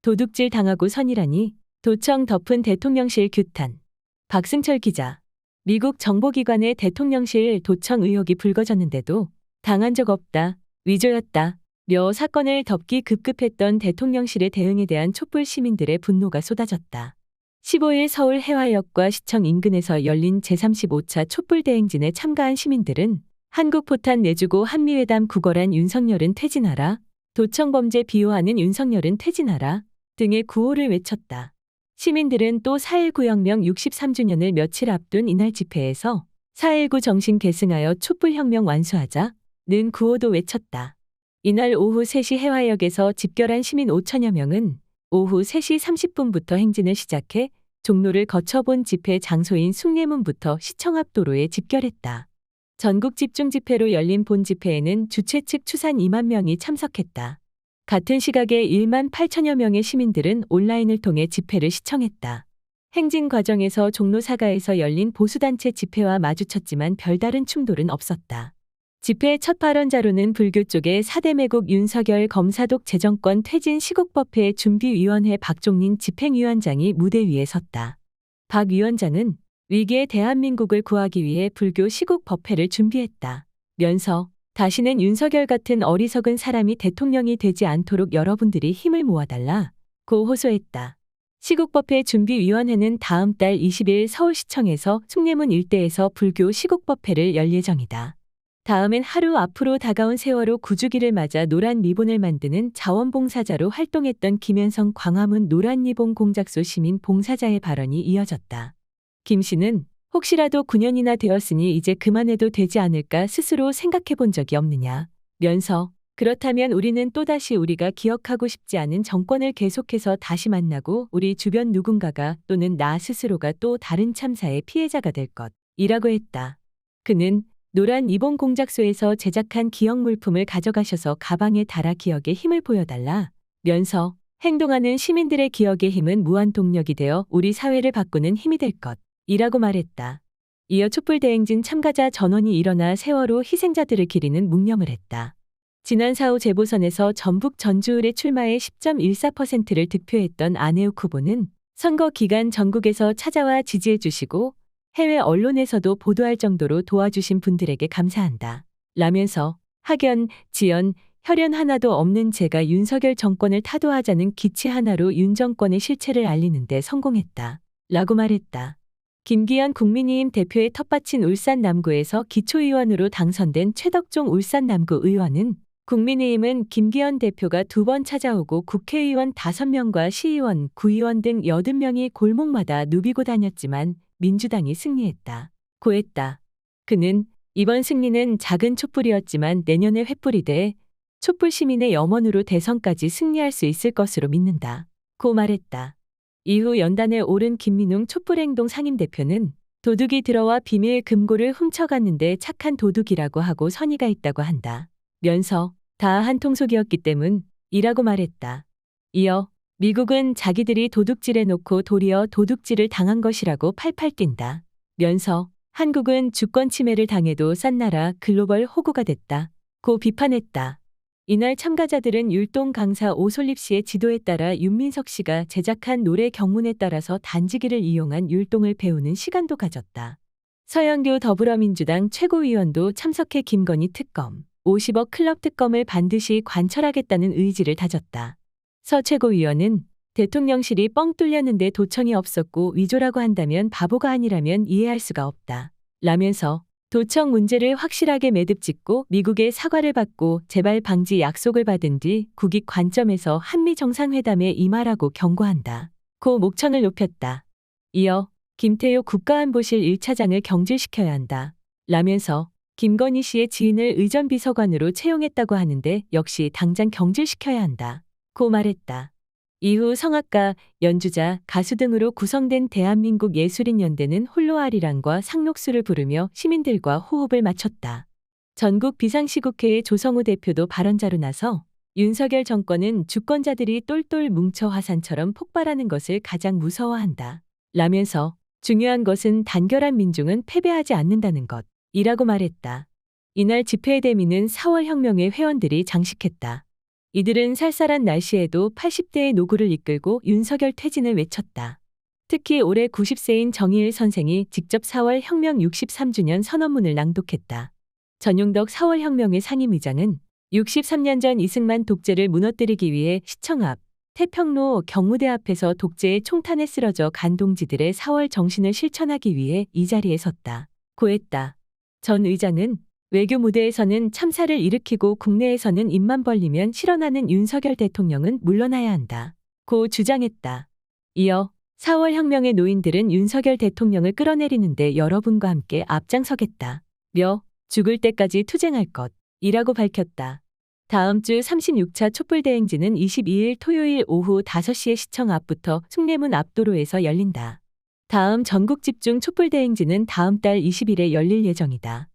도둑질 당하고 선이라니. 도청 덮은 대통령실 규탄. 박승철 기자. 미국 정보기관의 대통령실 도청 의혹이 불거졌는데도 당한 적 없다, 위조였다 며 사건을 덮기 급급했던 대통령실의 대응에 대한 촛불 시민들의 분노가 쏟아졌다. 15일 서울 해화역과 시청 인근에서 열린 제35차 촛불 대행진에 참가한 시민들은 한국 포탄 내주고 한미회담 구걸한 윤석열은 퇴진하라, 도청범죄 비호하는 윤석열은 퇴진하라 등의 구호를 외쳤다. 시민들은 또 4.19 혁명 63주년을 며칠 앞둔 이날 집회에서 4.19 정신 계승하여 촛불혁명 완수하자는 구호도 외쳤다. 이날 오후 3시 해화역에서 집결한 시민 5천여 명은 오후 3시 30분부터 행진을 시작해 종로를 거쳐본 집회 장소인 숭례문부터 시청 앞 도로에 집결했다. 전국 집중 집회로 열린 본 집회에는 주최 측 추산 2만 명이 참석했다. 같은 시각에 1만 8천여 명의 시민들은 온라인을 통해 집회를 시청했다. 행진 과정에서 종로 사가에서 열린 보수단체 집회와 마주쳤지만 별다른 충돌은 없었다. 집회 첫 발언자로는 불교 쪽의 4대 매국 윤석열 검사독 재정권 퇴진 시국법회 준비위원회 박종린 집행위원장이 무대 위에 섰다. 박 위원장은 위기의 대한민국을 구하기 위해 불교 시국법회를 준비했다 면서 다시는 윤석열 같은 어리석은 사람이 대통령이 되지 않도록 여러분들이 힘을 모아달라고 호소했다. 시국법회 준비위원회는 다음 달 20일 서울시청에서 숭례문 일대에서 불교 시국법회를 열 예정이다. 다음엔 하루 앞으로 다가온 세월호 9주기를 맞아 노란 리본을 만드는 자원봉사자로 활동했던 김현성 광화문 노란 리본 공작소 시민 봉사자의 발언이 이어졌다. 김 씨는 혹시라도 9년이나 되었으니 이제 그만해도 되지 않을까 스스로 생각해 본 적이 없느냐 면서 그렇다면 우리는 또다시 우리가 기억하고 싶지 않은 정권을 계속해서 다시 만나고 우리 주변 누군가가 또는 나 스스로가 또 다른 참사의 피해자가 될 것이라고 했다. 그는 노란 리본 공작소에서 제작한 기억 물품을 가져가셔서 가방에 달아 기억의 힘을 보여달라 면서 행동하는 시민들의 기억의 힘은 무한 동력이 되어 우리 사회를 바꾸는 힘이 될 것이라고 말했다. 이어 촛불 대행진 참가자 전원이 일어나 세월호 희생자들을 기리는 묵념을 했다. 지난 4.5 재보선에서 전북 전주을에 출마해 10.14%를 득표했던 안혜욱 후보는 선거 기간 전국에서 찾아와 지지해 주시고 해외 언론에서도 보도할 정도로 도와주신 분들에게 감사한다 라면서 학연, 지연, 혈연 하나도 없는 제가 윤석열 정권을 타도하자는 기치 하나로 윤 정권의 실체를 알리는 데 성공했다 라고 말했다. 김기현 국민의힘 대표의 텃밭인 울산 남구에서 기초의원으로 당선된 최덕종 울산 남구 의원은 국민의힘은 김기현 대표가 2번 찾아오고 국회의원 5명과 시의원, 구의원 등 80명이 골목마다 누비고 다녔지만 민주당이 승리했다 고 했다. 그는 이번 승리는 작은 촛불이었지만 내년에 횃불이 돼 촛불 시민의 염원으로 대선까지 승리할 수 있을 것으로 믿는다 고 말했다. 이후 연단에 오른 김민웅 촛불행동 상임대표는 도둑이 들어와 비밀 금고를 훔쳐갔는데 착한 도둑이라고 하고 선의가 있다고 한다 면서 다 한 통속이었기 때문이라고 말했다. 이어 미국은 자기들이 도둑질해놓고 도리어 도둑질을 당한 것이라고 팔팔 뛴다 면서 한국은 주권 침해를 당해도 싼 나라 글로벌 호구가 됐다 고 비판했다. 이날 참가자들은 율동 강사 오솔립 씨의 지도에 따라 윤민석 씨가 제작한 노래 경문에 따라서 단지기를 이용한 율동을 배우는 시간도 가졌다. 서영교 더불어민주당 최고위원도 참석해 김건희 특검, 50억 클럽 특검을 반드시 관철하겠다는 의지를 다졌다. 서 최고위원은 대통령실이 뻥 뚫렸는데 도청이 없었고 위조라고 한다면 바보가 아니라면 이해할 수가 없다 라면서 도청 문제를 확실하게 매듭짓고 미국의 사과를 받고 재발 방지 약속을 받은 뒤 국익 관점에서 한미 정상회담에 임하라고 경고한다 고 목청을 높였다. 이어 김태효 국가안보실 1차장을 경질시켜야 한다 라면서 김건희 씨의 지인을 의전비서관으로 채용했다고 하는데 역시 당장 경질시켜야 한다 고 말했다. 이후 성악가, 연주자, 가수 등으로 구성된 대한민국 예술인연대는 홀로 아리랑과 상록수를 부르며 시민들과 호흡을 맞췄다. 전국 비상시국회의 조성우 대표도 발언자로 나서 윤석열 정권은 주권자들이 똘똘 뭉쳐 화산처럼 폭발하는 것을 가장 무서워한다 라면서 중요한 것은 단결한 민중은 패배하지 않는다는 것이라고 말했다. 이날 집회의 대미는 4월 혁명의 회원들이 장식했다. 이들은 쌀쌀한 날씨에도 80대의 노구를 이끌고 윤석열 퇴진을 외쳤다. 특히 올해 90세인 정의일 선생이 직접 4월 혁명 63주년 선언문을 낭독했다. 전용덕 4월 혁명의 상임의장은 63년 전 이승만 독재를 무너뜨리기 위해 시청 앞, 태평로 경무대 앞에서 독재의 총탄에 쓰러져 간 동지들의 4월 정신을 실천하기 위해 이 자리에 섰다. 고했다. 전 의장은 외교 무대에서는 참사를 일으키고 국내에서는 입만 벌리면 실언하는 윤석열 대통령은 물러나야 한다. 고 주장했다. 이어 4월 혁명의 노인들은 윤석열 대통령을 끌어내리는데 여러분과 함께 앞장서겠다. 며 죽을 때까지 투쟁할 것이라고 밝혔다. 다음 주 36차 촛불대행진은 22일 토요일 오후 5시에 시청 앞부터 숭례문 앞도로에서 열린다. 다음 전국 집중 촛불대행진은 다음 달 20일에 열릴 예정이다.